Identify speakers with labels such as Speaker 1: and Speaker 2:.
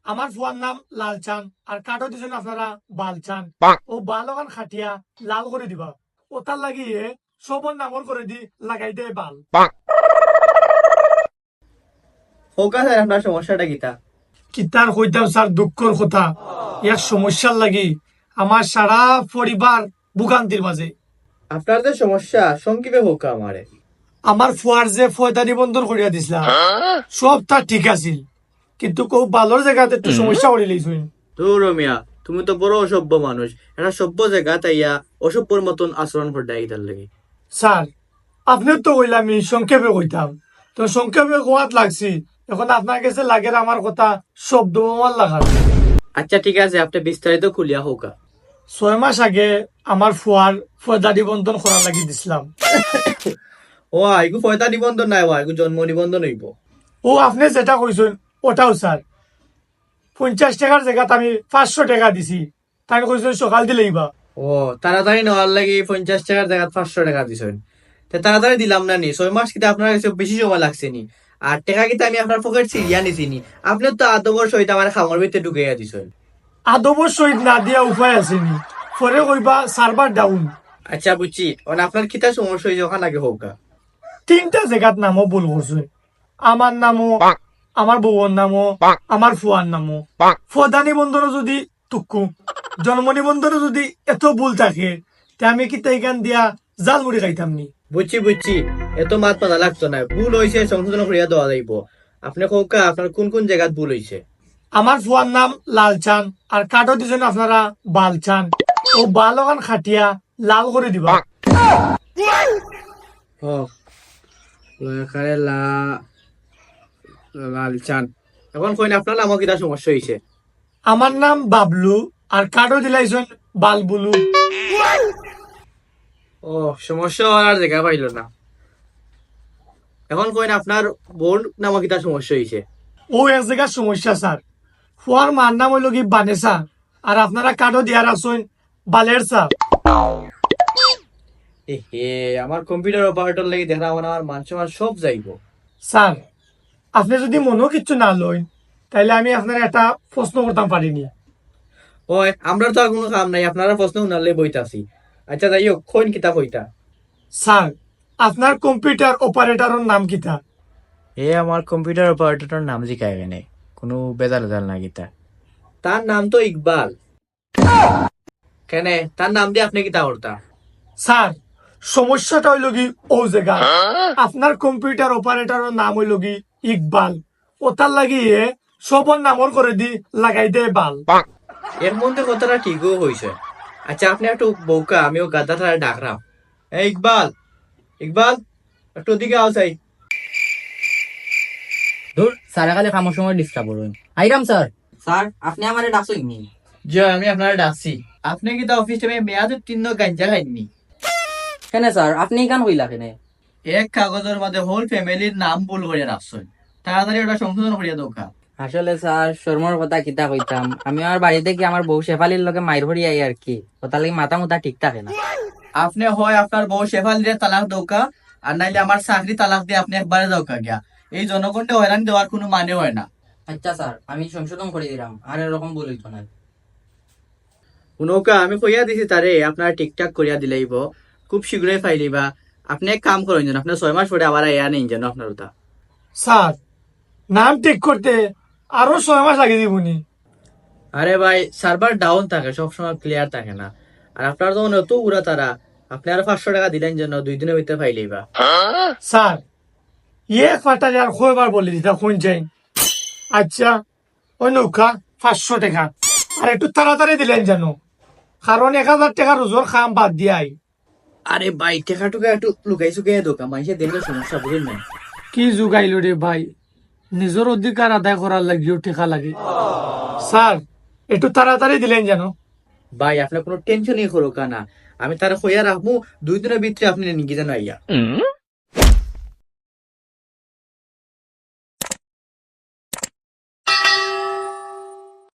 Speaker 1: আমার ফুয়ার নাম লালচান আর কাটো দিছেন আপনারা বালচান। ও বাল ওখান খাটিয়া লাল করে দিবা, ও তার লাগিয়ে সবর নামর করে দি লাগাই দে বাল।
Speaker 2: হোকা স্যার আপনার সমস্যাটা কিতা?
Speaker 1: কিতার কইতাম স্যার, দুঃখর কথা। এক সমস্যার লাগি আমার সারা পরিবার ভোগান্তির মাঝে।
Speaker 2: আপনার যে সমস্যা সংক্ষেপে হোকা আমারে।
Speaker 1: আমার ফুয়ার যে ফয়দা নিবন্ধন করিয়া দিছিলাম সব তার ঠিক আছিল, কিন্তু কেউ ভালোর জায়গাতে একটু সমস্যা করে লইছুন।
Speaker 2: ধুর রমিয়া, তুমি তো বড় অসভ্য মানুষ, এটা সভ্য জায়গা তাইয়া অসভ্যর মতন আচরণ করতে ইতার লাগে।
Speaker 1: স্যার আপনি তো কইলাম আমি সংক্ষেপে কইতাম, তো সংক্ষেপে কোয়াত লাগছি, এখন আপনার কাছে লাগে আমার কথা শব্দ আমার লাগার।
Speaker 2: আচ্ছা ঠিক আছে, আপনি বিস্তারিত খুলিয়া হোকা।
Speaker 1: 6 মাস আগে আমার ফুয়ার ফয়দা নিবন্ধন করা লাগি দিছিলাম।
Speaker 2: ও আইগু ফয়তা নিবন্ধন নাই, আইগু জন্ম নিবন্ধন হইব।
Speaker 1: ও আপনি যেটা কইছেন ওটাও স্যার, 50 টাকার জায়গাতে আমি 500 টাকা দিছি, তাই কইছেন সকাল দিলেই বা।
Speaker 2: ও তাড়াতাড়ি নেওয়ার লাগি 50 টাকার জায়গা 500 টাকা দিছেন। তাড়াতাড়ি দিলাম না নি, 6 মাস কিন্তু আপনার কাছে বেশি সময় লাগছে নি। আর টাকা কিন্তু আমি আপনার পকেট ছিড়িয়া নিছি নি। আপনি তো আদবর সহিত আমার খামার ভিতরে ঢুকাইয়া দিছেন।
Speaker 1: আদবর সহিত না দিয়া উপায় আসেনি, পরে কইবা সার্ভার ডাউন।
Speaker 2: আচ্ছা বুঝছি, আপনার কিতা সমস্যা হয়েছে ওখানে আগে হোকা।
Speaker 1: 3টা জায়গার নামও ভুল করছে, আমার নামও, আমার বউর নামও, আমার ফুয়ার নামও। ফদা নিবন্ধনও যদি টুকু, জন্ম নিবন্ধনও যদি এত ভুল থাকে, তে আমি কি তাইখান দিয়া জাল মুড়ি খাইতাম নি।
Speaker 2: বুঝছি, এত মাত মাথা লাগতো না, ভুল হয়েছে সংশোধন করিয়া দেওয়া যাইব। আপনি হোকা আপনার কোন কোন জায়গাত ভুল হয়েছে?
Speaker 1: আমার ফুয়ার নাম লালচান আর কাটো দিছেন আপনারা বালচান। ও বাল ওখান খাটিয়া লাল করে দিবা।
Speaker 2: লালচান, এখন কইন আপনার নামও কিতা সমস্যা হয়েছে?
Speaker 1: আমার নাম বাবলু আর কাটো দিলাইছেন বালবুলু।
Speaker 2: ও সমস্যা আর জায়গা পাইল না। এখন কইন আপনার বোন নামও কিতা সমস্যা হয়েছে?
Speaker 1: ও এক জায়গার সমস্যা স্যার, ফুয়ার মার নাম হইল কি বানেসা আর আপনারা কাটো দিয়ার আসেন বালের স্যার।
Speaker 2: হে, আমার কম্পিউটার অপারেটর লাগি দেখা আমার মান সম্মান সব যাইব।
Speaker 1: স্যার আপনি যদি মনেও কিচ্ছু না লইন, তাইলে আমি আপনার একটা প্রশ্ন করতাম পারিনি।
Speaker 2: ও আমরা তো আর কোনো কাম নাই, আপনারা প্রশ্ন শুনালে বইতাছি। আচ্ছা যাই হোক, কইন কিতা কইতা।
Speaker 1: স্যার আপনার কম্পিউটার অপারেটরের নাম কিতা?
Speaker 3: এ আমার কম্পিউটার অপারেটরের নাম জিকাইবে নাই, কোনো বেজাল না গীতা।
Speaker 2: তার নাম তো ইকবাল। কেন তার নাম দিয়ে আপনি কিতা করতা?
Speaker 1: স্যার সমস্যাটা হইল কি ও জায়গা, আপনার কম্পিউটার অপারেটরের নাম হইল কি ইকবাল, ও তার লাগিয়ে সবর নামর করে দি লাগাই দে বাল।
Speaker 2: এর মধ্যে কথাটা ঠিকও হয়েছে। আচ্ছা আপনি একটু বউকা, আমিও গাদা তারা ডাকরাম। এই ইকবাল, ইকবাল একটু ওদিকে আও চাই।
Speaker 3: ধুর, স্যার খালি কামর সময় ডিস্টার্ব করুন। আইরাম স্যার।
Speaker 4: স্যার আপনি আমারে ডাকছেন?
Speaker 2: যে আমি আপনারা ডাকছি, আপনি কি তা অফিস টাইমে মেয়াদ উত্তীর্ণ গাঞ্জা খাইননি?
Speaker 4: কেন স্যার আপনি গান হইলা কেন?
Speaker 2: এক কাগজের মধ্যে হোল ফ্যামিলির নাম ভুল করে রাখছেন, তাড়াতাড়ি ওটা সংশোধন করিয়া দোকা।
Speaker 4: আসলে স্যার শর্মর কথা কিতা কইতাম, আমি আমার বাড়িতে কি আমার বউ শেফালির লগে মাইর ভরি আই আর কি, কথা লাগি মাথা মুথা ঠিক থাকে না।
Speaker 2: আপনি হয় আপনার বউ শেফাল দিয়ে তালাক দৌকা, আর নাইলে আমার চাকরি তালাক দিয়ে আপনি একবারে দৌকা গিয়া। এই জনগণকে হয়রানি দেওয়ার কোনো মানে হয় না।
Speaker 4: আচ্ছা স্যার আমি সংশোধন করে দিলাম, আর এরকম ভুল হইতো না।
Speaker 2: নৌকা আমি কইয়া দিছি তারে আপনারা ঠিকঠাক করিয়া দিলেইব, খুব শীঘ্রই ফাইলিবা। আপনি এক কাম করেন যেন, আপনার 6 মাস পরে আবার আইয়া নেই যেন আপনার ওটা।
Speaker 1: স্যার নাম ঠিক করতে আরো 6 মাস লাগে দিবনি।
Speaker 2: আরে ভাই সার্ভার ডাউন থাকে, সবসময় ক্লিয়ার থাকে না। আর আপনার যখন অত উড়া তারা, আপনি আরো 500 টাকা দিলেন যেন 2 দিনের ভিতরে ফাইলিবা।
Speaker 1: স্যার ইয়ে ফাটালে আর কয়বার বলে দিতা কোন যাই। আচ্ছা ওই নৌকা 500 টাকা আর একটু তাড়াতাড়ি দিলেন যেন, কারণ 1000 টাকা রোজর খাম বাদ দিয়াই।
Speaker 2: আরে ভাই টেকা টুকা একটু লুকাই চুকাই দোকা, মানুষে দেখলে সমস্যা বুঝেন না।
Speaker 1: কি যুগাইল রে ভাই, নিজের অধিকার আদায় করার লাগিও টেকা লাগে। স্যার একটু তাড়াতাড়ি দিলেন যেন।
Speaker 2: ভাই আপনার কোনো টেনশনই করো না, আমি তারা কইয়া রাখবো 2 দিনের ভিতরে আপনি নিয়ে যেন আইয়া।